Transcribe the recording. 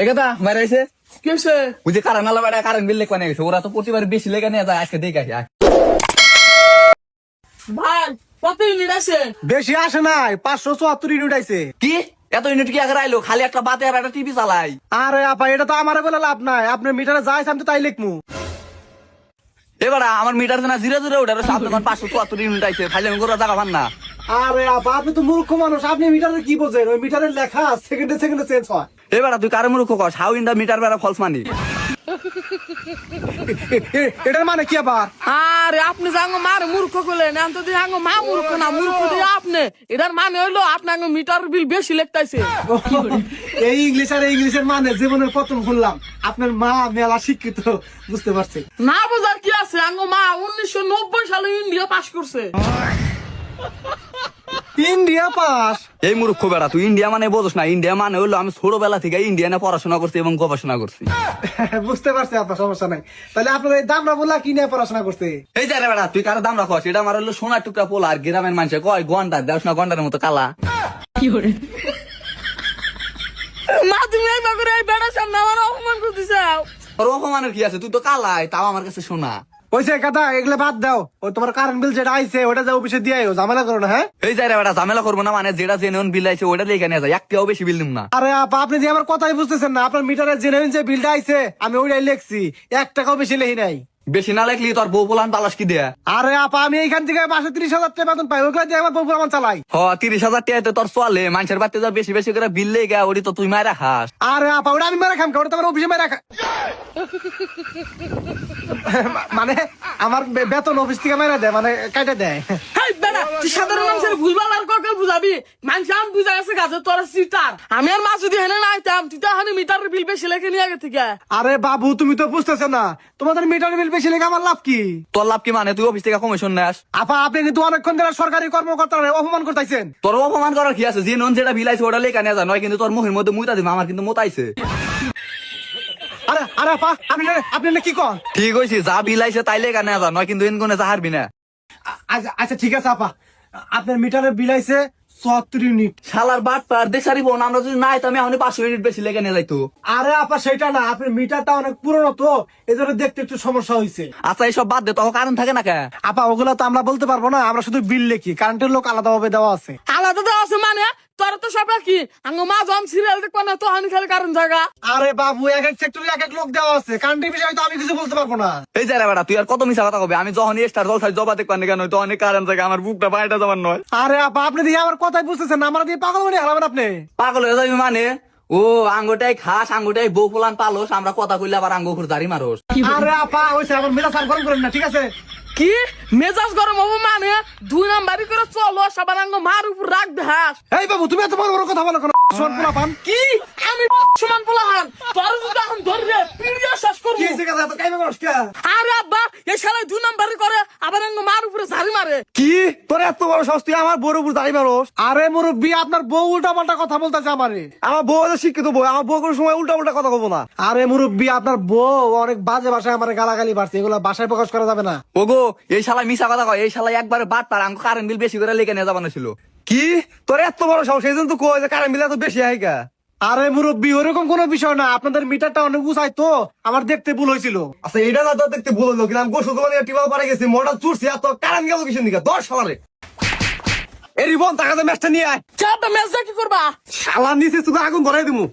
একদা বাইরে আইছে কি হয়েছে? ওই যে কারেন্ট আলা বেড়া কারেন্ট বিল লেখা নিয়ে গেছে, ওরা তো প্রতিবার বেশি লেখা নিয়ে যায়, আজকে দেখে আসি। ভাই কত ইউনিট আছে? বেশি আসে নাই, 574 ইউনিট আইছে। কি এত ইউনিট কি আগে আইলো? খালি একটা বাতে আর একটা টিভি চালাই। আরে আপা এটা তো আমারে বলে লাভ নাই, আপনার মিটারে যাইছে আমি তো তাই লিখমু। এবার আমার মিটার না জিরো জিরো ওটার সাত 574 ইউনিট আইছে, খালি আমি গোরা জায়গা পান না। আরে আপা আপনি তো মূর্খ মানুষ, আপনি মিটারে কি বোঝেন? ওই মিটারে লেখা সেকেন্ডে সেকেন্ডে চেঞ্জ হয়। এবার তুই কার মূর্খ কস? হাউ ইন দা মিটার বেড়া ফলস মানি। এটার মানে কি আবার? আরে আপনি যাঙ্গ মার মূর্খ করলেন, আমি তো যাঙ্গ মা মূর্খ না, মূর্খ দিয়ে আপনি। এটার মানে হইলো আপনার মিটার বিল বেশি লেখতাইছে। এই ইংলিশ আর ইংলিশের মানে জীবনের প্রথম শুনলাম। আপনার মা মেলা শিক্ষিত, বুঝতে পারছি। না বোঝার কি আছে? আঙ্গ মা 1990 সালে ইন্ডিয়া পাস করছে। India pass? এই মূর্খ বেড়া, তুই ইন্ডিয়া মানে বোঝস না। ইন্ডিয়া মানে হইলো আমি ছোটবেলা থেকে ইন্ডিয়ানে পড়াশোনা করছি এবং গবেষণা করছি। বুঝতে পারছি আপনার, সমস্যা নাই। তাহলে আপনার এই দামরা বললা কি নিয়ে পড়াশোনা করছে? এই যে রে বেড়া, তুই কারো দাম রাখস? এটা আমার হলো সোনার টুকরা পোলা, আর গ্রামের মানুষে কয় গন্ডা দেওস না, গন্ডার মতো কালা। মা তুমি এই বাগুরে এই বেড়া সামনে আমার অপমান করতেছ। তোর অপমানের কি আছে? তুই তো কালাই, তাও আমার কাছে সোনা। ওইসে কথা, এগুলো বাদ দাও। ওই তোমার কারেন্ট বিল যেটা আইছে ওটা যা অফিসে দিয়ে আইও, ঝামেলা করো না। হ্যাঁ এই যে রে বেড়া, ঝামেলা করবো না মানে? যেটা জেনুইন বিল আইছে ওটা লেখা নিয়ে যায়, একটাও বেশি বিল দিম না। আরে আপা আপনি যে আমার কথাই বুঝতেছেন না। আপনার মিটারের জেনুইন যে বিলটা আইছে আমি ওইটাই লিখছি, 1 টাকাও বেশি লিখি নাই। বেশি না লেখলি তোর বউ পোলান তালাশ কি দেয়া? আরে আপা আমি এইখান থেকে মাসে 30,000 টাকা বেতন পাই, ওইগুলো দিয়ে আমার বউ আমার চালাই। 30,000 টাকা তোর চলে? মানুষের বাড়িতে যা বেশি বেশি করে বিল লেগা ওটি তো তুই মায়েরা খাস। আরে আপা ওটা আমি মেরে খাম, ওটা তো আমার অফিসে মেরে খা। মানে আমার বেতন অফিস থেকে মেরে দেয়, মানে কাটে দেয়। হেই বেড়া, তুই সাধারণ মানুষের ভুলভাল আর ককাল বুঝাবি? মানুষ আম বুঝা গেছে গাছে তোর সিটার। আমি আর মা যদি হেনে না আইতাম তুই তো হানি মিটারের বিল বেশি লেখে নিয়ে আগে থেকে। আরে বাবু তুমি তো বুঝতেছ না, তোমাদের মিটার বিল বেশি লেগে আমার লাভ কি? তোর লাভ কি মানে? তুই অফিস থেকে কমিশন নেস। আপা আপনি কিন্তু অনেকক্ষণ ধরে সরকারি কর্মকর্তারা অপমান করতেছেন। তোর অপমান করার কি আছে? যে নন যেটা বিল আইছে ওটা লেখা নিয়ে যায়, নয় কিন্তু তোর মুখের মধ্যে মুইতা দিব, আমার কিন্তু মোতাইছে। আরে আরে আপা আপনি আপনি কি কন? ঠিক হয়েছে, যা বিল আইছে তাই লেখা নিয়ে যায়, নয় কিন্তু এনগনে যা হারবি না। আচ্ছা ঠিক আছে আপা, আপনার মিটারের বিল আইছে 74 ইউনিট। শালার বাট পার দেশারি বোন, আমরা যদি না আইতাম আমি 500 ইউনিট বেশি লেখা নিয়ে যাইতো। আরে আপা সেটা না, আপনার মিটারটা অনেক পুরনো তো এজন্য দেখতে একটু সমস্যা হয়েছে। আচ্ছা এইসব বাদ দে, তখন কারণ থাকে না কে? আপা ওগুলো তো আমরা বলতে পারবো না, আমরা শুধু বিল লিখি, কারেন্টের লোক আলাদাভাবে দেওয়া আছে। আলাদা দেওয়া আছে মানে? তোর তো সব কি আঙ্গ মা যখন সিরিয়াল দেখবো না তো হানি খালি কারণ জায়গা। আরে বাবু এক এক সেক্টরে এক এক লোক দেওয়া আছে, কারেন্টের বিষয়ে তো আমি কিছু বলতে পারবো না। এই যে রে বেটা, তুই আর কত মিছা কথা কবে? আমি যখন স্টার জলসায় জবা দেখবার কেন তো অনেক কারণ থাকে, আমার বুকটা বাইরে যাবার নয়। আরে আপা আপনি দিয়ে আমার কথাই বুঝতেছেন না, আমার দিয়ে পাগল মনে হারাবেন আপনি। পাগল হয়ে যাবি মানে? ও আঙ্গুটাই খাস, আঙ্গুটাই বউ পোলান পালোস, আমরা কথা কইলে আবার আঙ্গু খুর দাড়ি মারোস। আরে আপা ওইসে আমার মেলা সার গরম করেন না, ঠিক আছে? কি মেজাজ গরম হবো মানে? 2 নাম্বারই করে চলো সবার আঙ্গ মার উপর রাখ দেহাস। এই বাবু তুমি এত বড় বড় কথা বলো কেন? শোন পোলা পান কি আমি সমান পোলাহান তোর যদি এখন ধরবে পিড়িয়া শেষ করবো। কি হয়েছে কথা, এত কাইমে করছ কে? আরে আব্বা এই শালা 2 নাম্বারই করে আবার আঙ্গ মার উপরে ঝাড়ি মারে। কি তোর এত বড় সাহস, তুই আমার বউর উপর দাঁড়িয়ে মারোস? আরে মুরব্বি আপনার বউ উল্টা পাল্টা কথা বলতেছে আমারে। আমার বউ হলো শিক্ষিত বউ, আমার বউ কোনো সময় উল্টা পাল্টা কথা বলবো না। আরে মুরব্বি আপনার বউ অনেক বাজে ভাষায় আমার গালাগালি বাড়ছে, এগুলো ভাষায় প্রকাশ করা যাবে না। ওগো এই শালা মিছা কথা কয়, এই শালা একবারে বাট পার আঙ্গু কারেন্ট বিল বেশি করে লেখা নিয়ে যাবানো ছিল। কি তোর এত বড় সাহস, সেই জন্য তো কই যে কারেন্ট বিল এত বেশি আইগা। আরে মুরব্বি ওরকম কোনো বিষয় না, আপনাদের মিটারটা অনেক উঁচাই তো আমার দেখতে ভুল হয়েছিল। আচ্ছা এটা না তো দেখতে ভুল হলো, কিন্তু আমি গোসল করে টিপাল পারে গেছি, মোটর চুরছি আর তো কারেন্ট গেল কিসের দিকে 10 সালারে। এই রিবন টাকাতে ম্যাচটা নিয়ে আয়। চাপটা ম্যাচ কি করবা? শালা নিচে শুধু আগুন ধরাই দিমু।